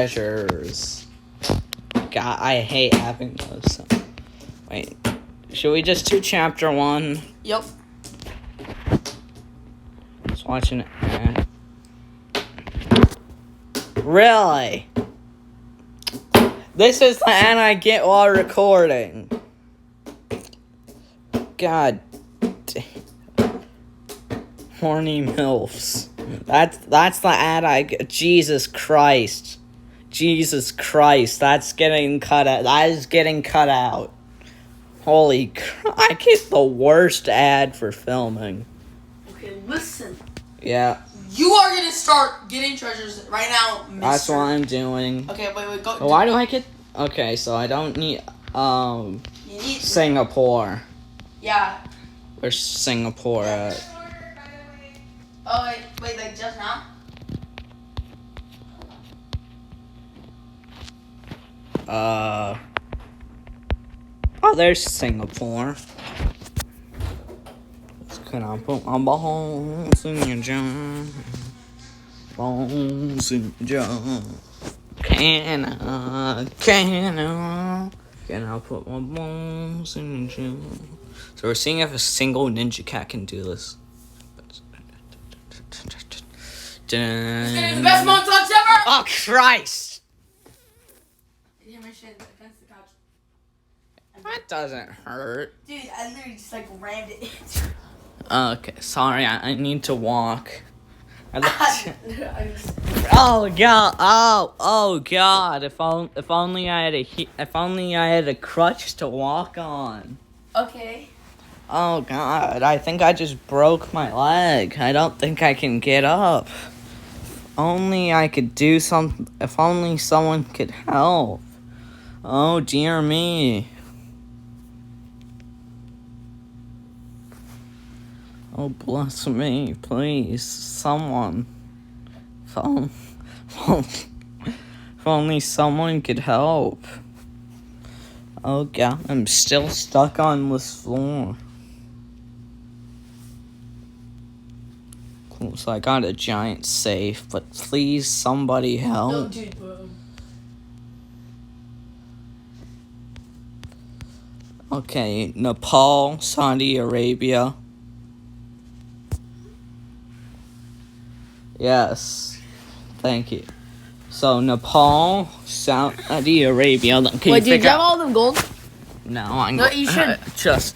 treasures. God, I hate having those. Wait, should we just do chapter 1? Yep. Just watching it. Really? This is the end I get while recording. God. Horny MILFs. That's the ad I get. Jesus Christ. That's getting cut out. That is getting cut out. Holy crap. I get the worst ad for filming. Okay, listen. Yeah. You are gonna start getting treasures right now, mister. That's what I'm doing. Okay, wait, go. Why do I get... Okay, so I don't need... You need... Singapore. Yeah. Where's Singapore at? Oh, wait, like just now? Oh, there's Singapore. Can I put my bones in your jar? Bones in your jar. Can I put my bones in your jar? So we're seeing if a single ninja cat can do this. It's gonna be the best montage ever! Oh, Christ! Yeah, my shit against the couch. That doesn't hurt. Dude, I literally just like rammed it. Okay, sorry, I need to walk. I Oh god! Oh god! If only I had a crutch to walk on. Okay. Oh god! I think I just broke my leg. I don't think I can get up. If only I could do something. If only someone could help. Oh dear me. Oh, bless me, please, someone. If only someone could help. Oh, God, I'm still stuck on this floor. Cool, so I got a giant safe, but please, somebody help. No, dude, bro. Okay, Nepal, Saudi Arabia. Yes, thank you. So Nepal, Saudi Arabia. Can Wait, you did you have all them gold? No, I'm. No, you should. Just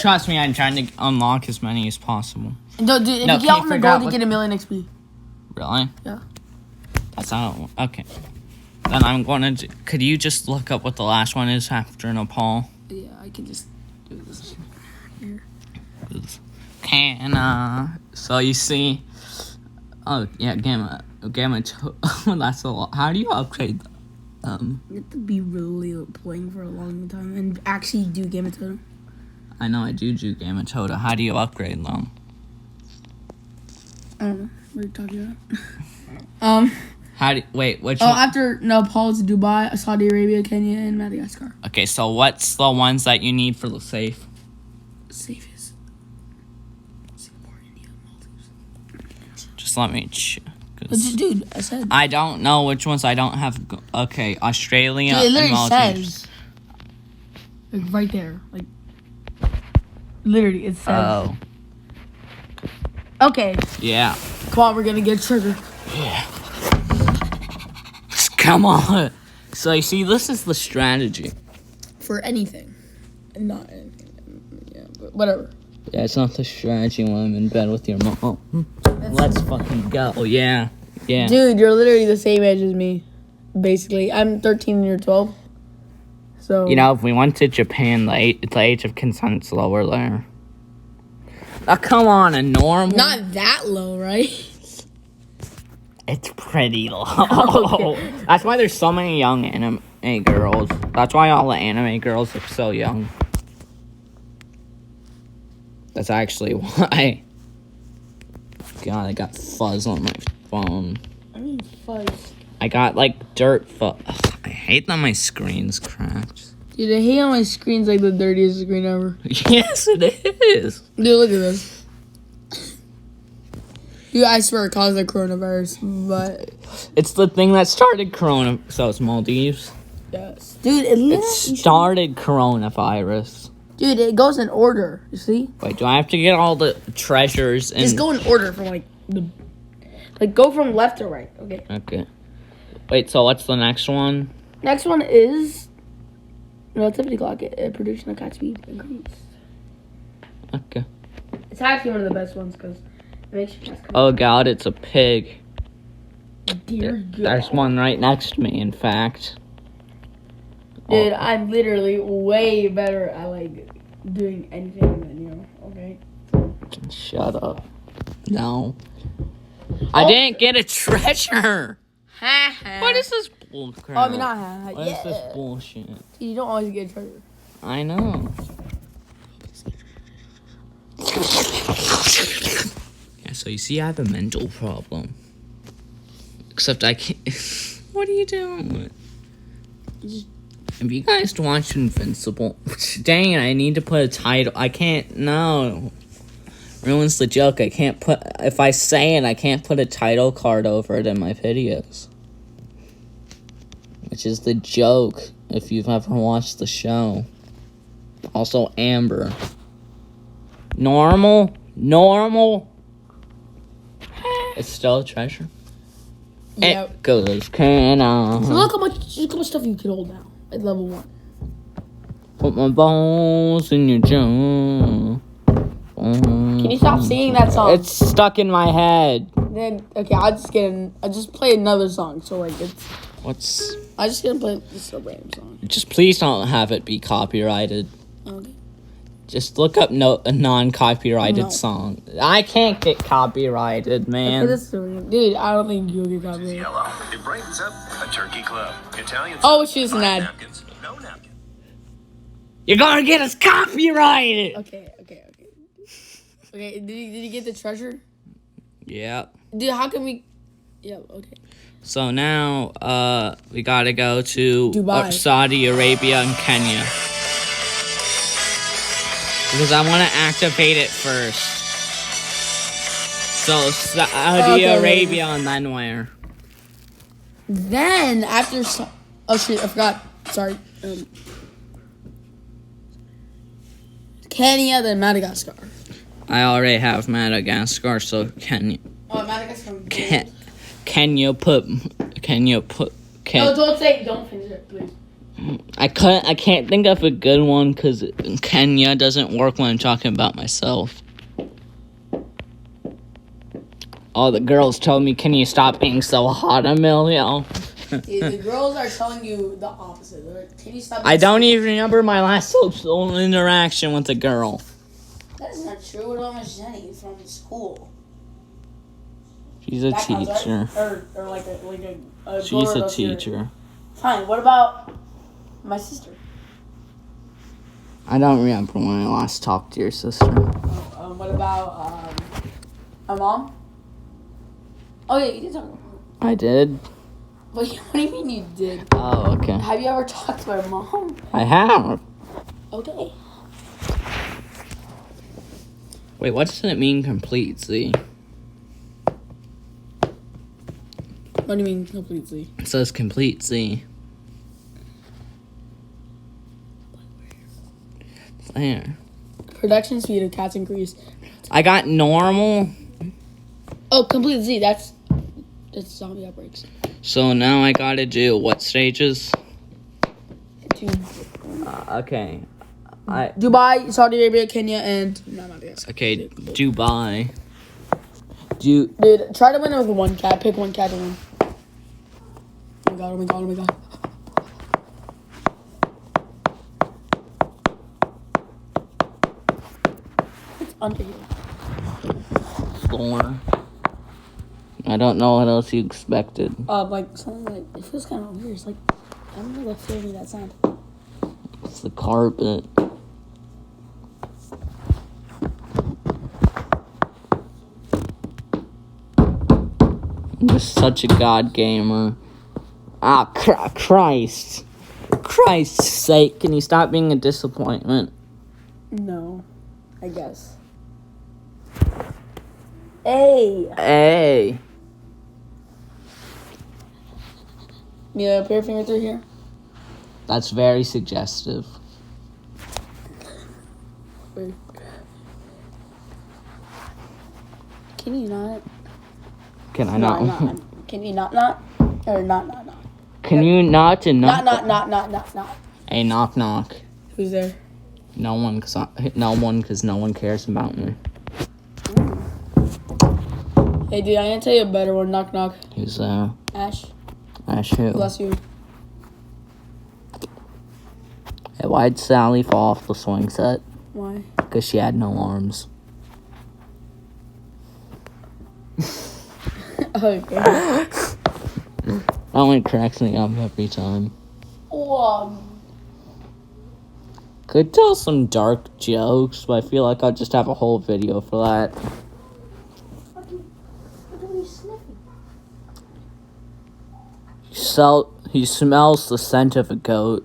trust me. I'm trying to unlock as many as possible. No, dude, if you get all the gold, you get 1,000,000 XP. Really? Yeah. That's not okay. Then I'm going to. Could you just look up what the last one is after Nepal? Yeah, I can just do this here. So you see. Oh yeah, gamma. That's a lot. How do you upgrade them? You have to be really playing for a long time and actually do Gamma Totem. I know I do Gamma Totem. How do you upgrade them? I don't know. What are you talking about? Wait, which one? After Nepal, it's Dubai, Saudi Arabia, Kenya, and Madagascar. Okay, so what's the ones that you need for the safe? Safe is Singapore, India, Maldives. Just let me Dude, I said. I don't know which ones I don't have. Okay, Australia Dude, it literally and Maldives. says. Like right there. Like. Literally, it says. Oh. Okay. Yeah. Come on, we're gonna get triggered. Yeah. Come on. So you see, this is the strategy. For anything. Not anything. Yeah, but whatever. Yeah, it's not the strategy when I'm in bed with your mom. Let's fucking go. Yeah. Yeah. Dude, you're literally the same age as me. Basically. I'm 13 and you're 12. So. You know, if we went to Japan, the age of consent's lower there. Oh, come on, a normal? Not that low, right? It's pretty low. Okay. That's why there's so many young anime girls. That's why all the anime girls look so young. That's actually why. God, I got fuzz on my phone. I mean fuzz. I got, like, dirt fuzz. Ugh, I hate that my screen's cracked. Dude, I hate how my screen's like the dirtiest screen ever. Yes, it is. Dude, look at this. Dude, I swear it caused the coronavirus, but It's the thing that started Corona. So it's Maldives. yes. Dude, It started coronavirus. Dude, it goes in order, you see? Wait, do I have to get all the treasures? Just go in order from go from left to right, okay? Okay. Wait, so what's the next one? Next one is relativity clock. Prediction of cat speed increase. Okay. It's actually one of the best ones because it makes you just Oh god, it's a pig. Dear God. There's one right next to me, in fact. Dude, I'm literally way better at doing anything than you, okay? Shut up. No. I didn't get a treasure. What is this bullcrap? Oh, I mean, not What is this bullshit? You don't always get a treasure. I know. Yeah, so you see, I have a mental problem. Except I can't. What are you doing? Have you guys watched Invincible? Dang it, I need to put a title. I can't. No. Ruins the joke. I can't put. If I say it, I can't put a title card over it in my videos. Which is the joke if you've ever watched the show. Also, Amber. Normal? It's still a treasure. Yeah. It goes can on. So look how much stuff you can hold now at level 1. Put my balls in your jaw. Can you stop singing that song? It's stuck in my head. Then okay, I'll just play another song. So it's. What's? I'm just gonna play this a random song. Just please don't have it be copyrighted. Okay. Just look up a non-copyrighted No. song. I can't get copyrighted, man. Dude, I don't think you'll get copyrighted. Yellow. It brightens up a turkey club. Italian. Oh, it's just an ad. Napkins. No napkin. You're gonna get us copyrighted. Okay. Okay, did you get the treasure? Yeah. Dude, how can we? Yeah. Okay. So now, we gotta go to Dubai. Saudi Arabia and Kenya. Because I want to activate it first. So, Saudi Okay, Arabia and then where? Then after, oh shit, I forgot. Sorry. Kenya, then Madagascar. I already have Madagascar, so Kenya. Oh, Madagascar. Kenya put. No, don't finish it, please. I can't think of a good one because Kenya doesn't work when I'm talking about myself. All the girls told me, "Can you stop being so hot, Emilio?" The girls are telling you the opposite. They're like, can you stop? I don't even remember my last social interaction with a girl. That's not true. What about Miss Jenny from school? She's a That counts, right? teacher. Or like a She's girl a that's your- teacher. Fine. What about my sister? I don't remember when I last talked to your sister. What about my mom? Oh yeah, you did talk. I did. What do you mean you did? Oh, okay. Have you ever talked to my mom? I have. Okay. Wait, what does it mean completely? What do you mean completely? It says completely. There. Production speed of cats increase. I got normal. Oh, complete Z. That's zombie outbreaks. So now I gotta do what stages? Okay. Dubai, Saudi Arabia, Kenya, and Okay, Dubai. Dude, try to win with one cat. Pick one cat to win. Oh my god. It's under here. Floor. I don't know what else you expected. Like something like it feels kind of weird. It's like I don't know what feeling that sound. It's the carpet. I'm just such a god gamer. Ah, Christ. For Christ's sake, can you stop being a disappointment? No, I guess. A. A. Yeah, put your finger through here. That's very suggestive. Wait. Can you not? Can I not? Can you not? Or not? Can you not and not? Not. A knock knock. Who's there? No one, cause no one cares about me. Hey, dude, I'm gonna tell you a better one. Knock knock. Who's there? Ash. Ash who? Bless you. Hey, why'd Sally fall off the swing set? Why? Because she had no arms. Okay. That one cracks me up every time. Could tell some dark jokes, but I feel like I'll just have a whole video for that. He smells the scent of a goat.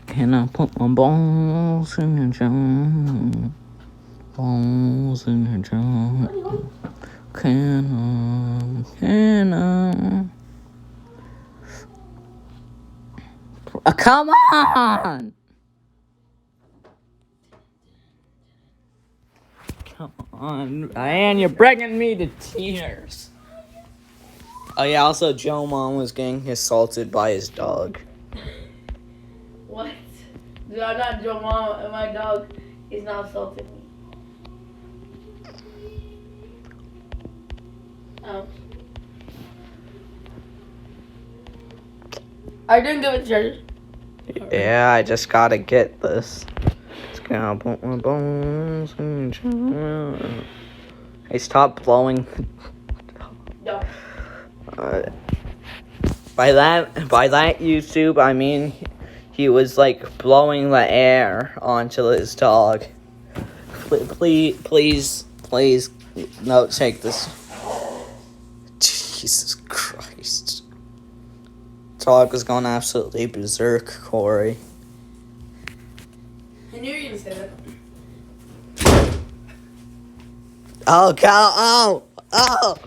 Can I put my balls in a jar? Balls in a jar. Can I? Come on! Come on, Ryan, you're bringing me to tears. Oh yeah, also Joe Mom was getting assaulted by his dog. What? Dude, I'm not Joe Mom, and my dog is not assaulting me. Oh. Are you doing good with treasure? Yeah, I just gotta get this. Just gotta put my bones in jar. Hey, stop blowing. No. By that YouTube, I mean he was like blowing the air onto his dog. Please, no, take this. Jesus Christ. Dog was going absolutely berserk, Corey. I knew you were gonna say that. Oh, God, oh!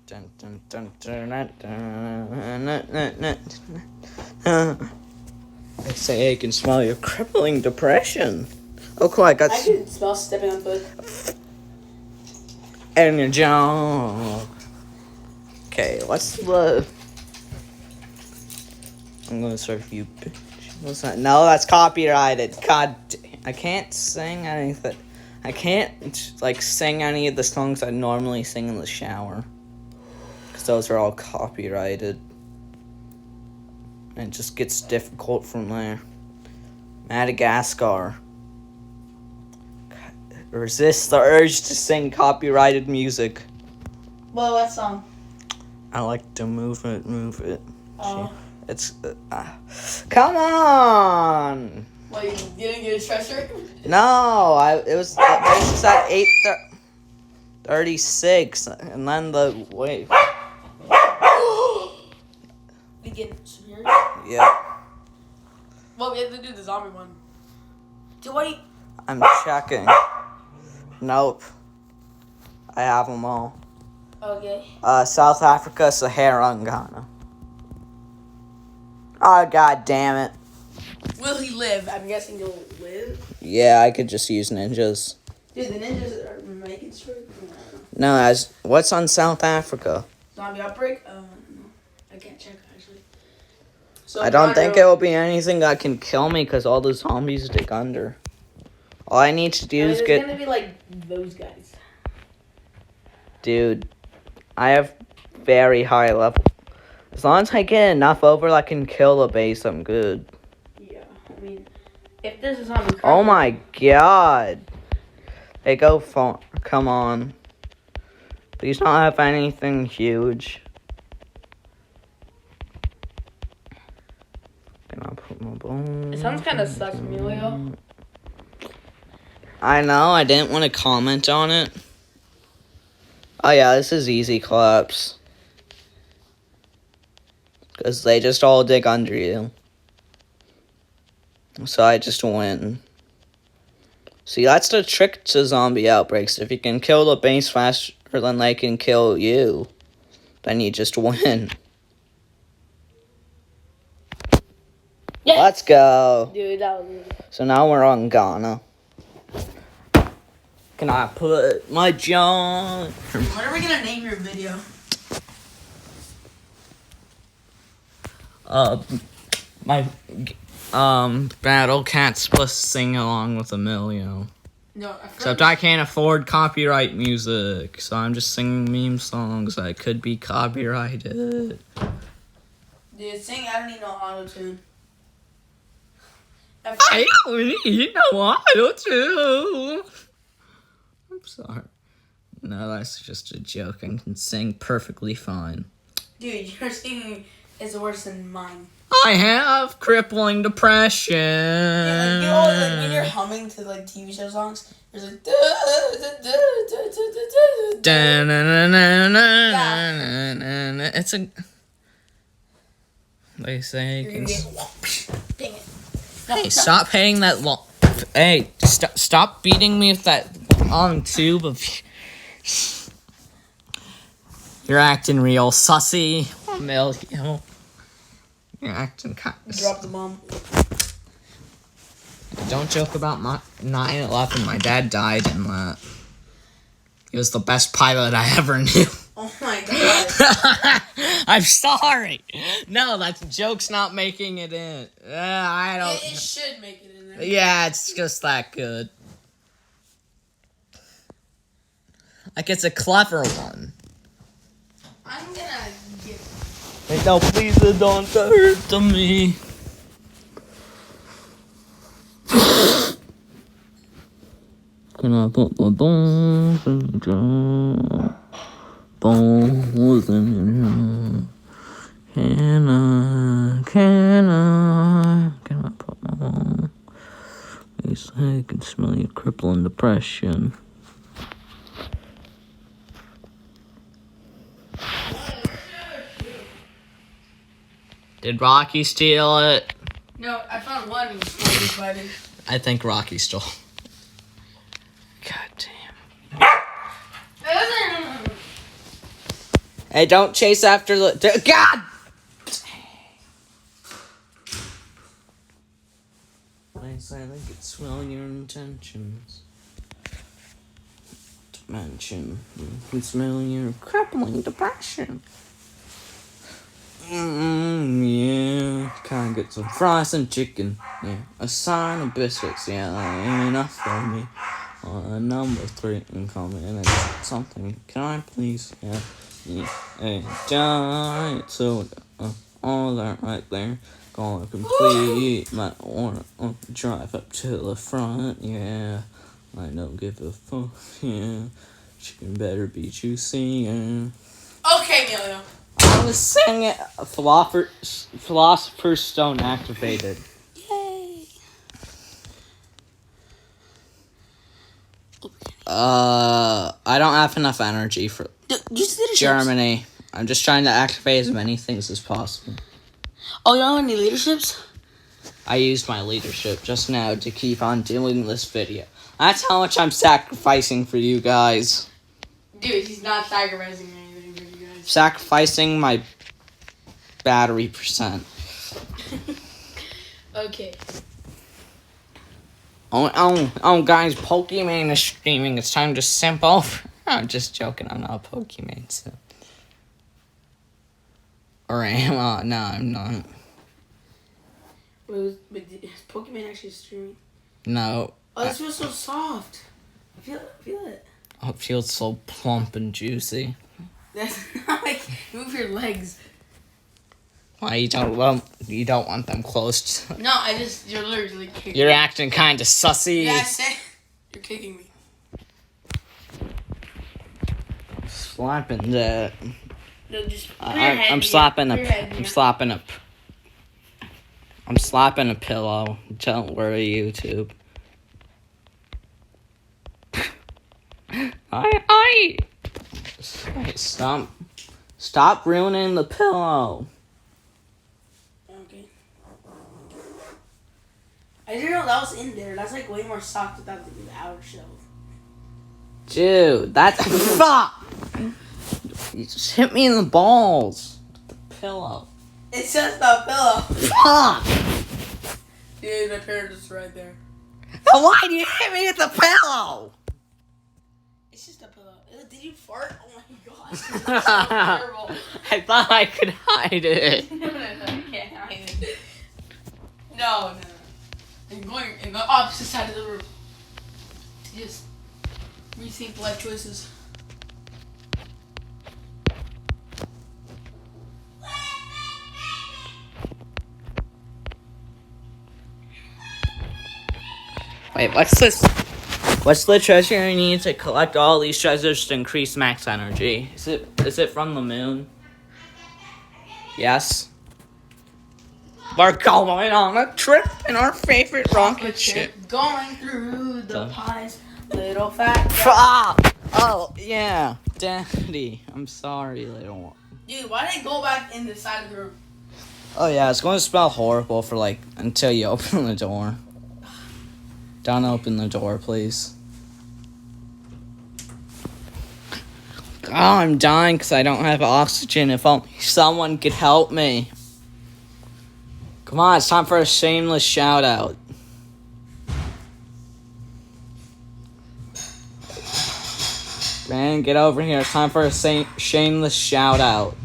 Dun, dun, dun, dun, dun, dun, dun. They say I can smell your crippling depression. Oh, cool, I got... I can smell stepping on foot. And your jaw. Okay, what's the... I'm gonna serve you, bitch. What's that? No, that's copyrighted. God, I can't sing anything. I can't, like, sing any of the songs I normally sing in the shower. Because those are all copyrighted. And it just gets difficult from there. Madagascar. Resist the urge to sing copyrighted music. Well, what song? I like to move it. Oh. It's come on. Well, you didn't get a treasure? No, it was at 8:36, and then the wait. We get superior? Yeah, Well, we have to do the zombie one. Do what? I'm checking. Nope, I have them all. Okay. South Africa, Sahara, and Ghana. Oh, God damn it. Will he live? I'm guessing he'll live. Yeah, I could just use ninjas. Dude, the ninjas are making sure. No, what's on South Africa? Zombie outbreak? No. I can't check, actually. So I don't think it will be anything that can kill me because all the zombies dig under. All I need to do is it's get... gonna be like those guys. Dude, I have very high level. As long as I get enough over, I can kill the base, I'm good. Yeah, I mean, if there's a zombie... Oh my God. They go far. Come on. Please don't have anything huge. Can I put my bones? It sounds kind of sucks, Emilio. I know, I didn't want to comment on it. Oh yeah, this is easy collapse. Because they just all dig under you. So I just win. See, that's the trick to zombie outbreaks. If you can kill the base faster than they can kill you, then you just win. Yeah. Let's go. Dude, that was really So now we're on Ghana. Can I put my John? What are we gonna name your video? My Battle Cats plus Sing Along with Emilio. No, Except I can't afford copyright music, so I'm just singing meme songs that could be copyrighted. Dude, sing. I don't need no auto tune. I don't need no auto-tune. I'm sorry. No, that's just a joke. I can sing perfectly fine. Dude, your singing is worse than mine. I have crippling depression. Yeah, like, you know, like when you're humming to like TV show songs, there's like. It's a. They say. You're gonna get. Dang it. Hey, stop hitting that long. Hey, stop beating me with that long tube of. You're acting real sussy, Emilio. You're acting kind of. Drop the bomb. Don't joke about my 9/11. My dad died in that. He was the best pilot I ever knew. Oh my god. I'm sorry. No, that joke's not making it in. I don't. It should make it in there. Yeah, it's just that good. Like, it's a clever one. I'm gonna get. Hey, no, please don't hurt me. Can I put the bones in the jar? Bones in the jar. Can I put my bones? They say I can smell your crippling depression. Did Rocky steal it? No, I found one and was fighting. I think Rocky stole. God damn. Hey, don't chase after the. God! I say they could smell your intentions. Dimension. You can smell your crippling depression. Yeah. Can I get some fries and chicken? Yeah. A sign of biscuits. Yeah, that ain't enough for me. Number 3 and comment and something. Can I please have a giant soda? All that right there. Gonna complete my order. Drive up to the front. Yeah. I don't give a fuck. Yeah. Chicken better be juicy. Yeah. Okay, Emilio. I was singing Philosopher's Stone activated. Yay. I don't have enough energy for Germany. I'm just trying to activate as many things as possible. Oh, you don't have any leaderships? I used my leadership just now to keep on doing this video. That's how much I'm sacrificing for you guys. Dude, he's not sacrificing anything for you guys. Sacrificing my battery percent. Okay. Oh, guys, Pokemon is streaming. It's time to simp over. I'm just joking. I'm not a Pokemon, so. Or am I? No, I'm not. Wait, is Pokemon actually streaming? No. Oh, this feels so soft. Feel it. Oh, it feels so plump and juicy. That's not like move your legs. Why you don't want them close to... No, you're literally kicking. You're acting kind of sussy. Yeah, I said you're kicking me. Slapping that. No, just I'm slapping I'm slapping a pillow. Don't worry, YouTube. I stop ruining the pillow. Okay. I didn't know that was in there. That's like way more soft without the outer shell. Dude, that's fuck. You just hit me in the balls. With the pillow. It's just a pillow. Fuck. Dude, my parents is right there. Then why do you hit me with the pillow? It's just a pillow. Did you fart? Oh my gosh. That's so terrible. I thought I could hide it. No, you can't hide it. No. I'm going in the opposite side of the room. Just rethink life choices. Wait, what's this? What's the treasure you need to collect all these treasures to increase max energy? Is it from the moon? Yes. We're going on a trip in our favorite rocket ship. Going through the pies, little fat. Fuck! Oh, yeah. Daddy, I'm sorry, little one. Dude, why did it go back in the side of the room? Oh, yeah, it's going to smell horrible for, until you open the door. Don't open the door, please. Oh, I'm dying because I don't have oxygen. If only someone could help me. Come on, it's time for a shameless shout-out. Man, get over here. It's time for a shameless shout-out.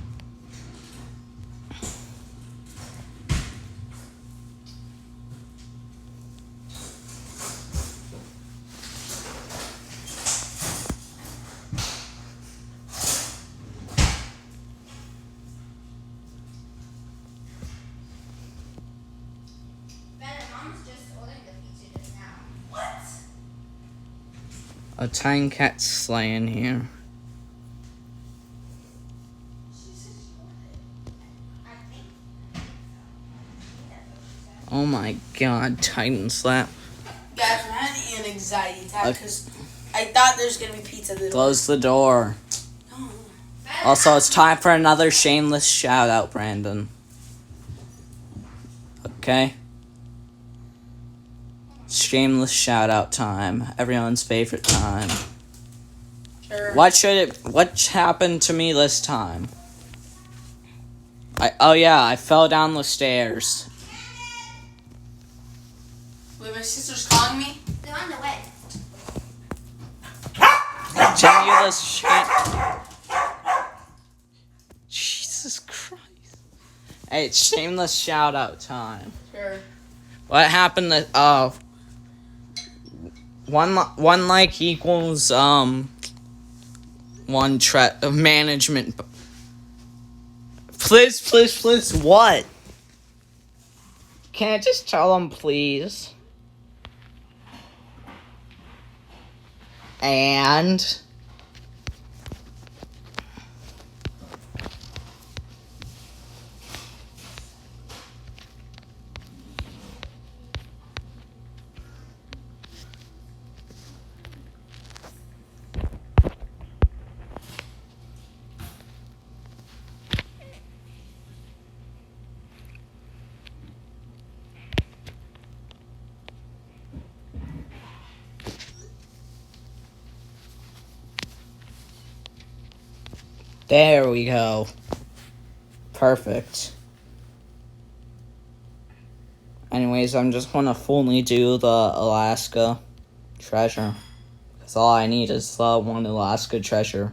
A tiny cat slaying here. Oh my god, Titan slap. Guys, I'm having an anxiety attack because I thought there's going to be pizza this Close the door. Also, it's time for another shameless shout out, Brandon. Okay? Shameless shout out time. Everyone's favorite time. Sure. What happened to me this time? I fell down the stairs. Wait, my sister's calling me? They're on the way. Continue this shit. Jesus Christ. Hey, it's shameless shout out time. Sure. What happened to, one like equals, one management. Please, what? Can I just tell them, please? And... there we go. Perfect. Anyways, I'm just gonna fully do the Alaska treasure. Because all I need is one Alaska treasure.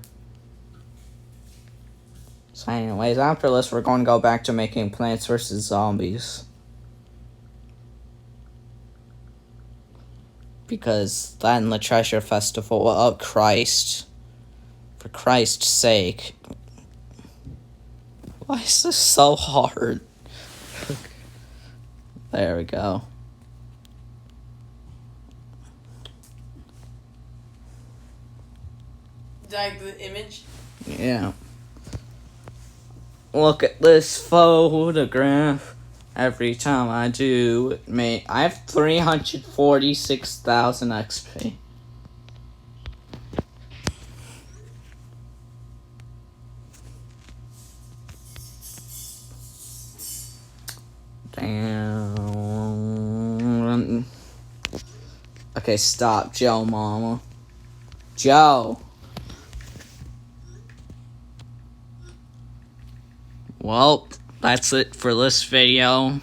So anyways, after this, we're going to go back to making Plants vs. Zombies. Because then the treasure festival, oh Christ. For Christ's sake. Why is this so hard? There we go. Like the image? Yeah. Look at this photograph. Every time I do it, I have 346,000 XP. Damn. Okay, stop, Joe, Mama. Joe. Well, that's it for this video.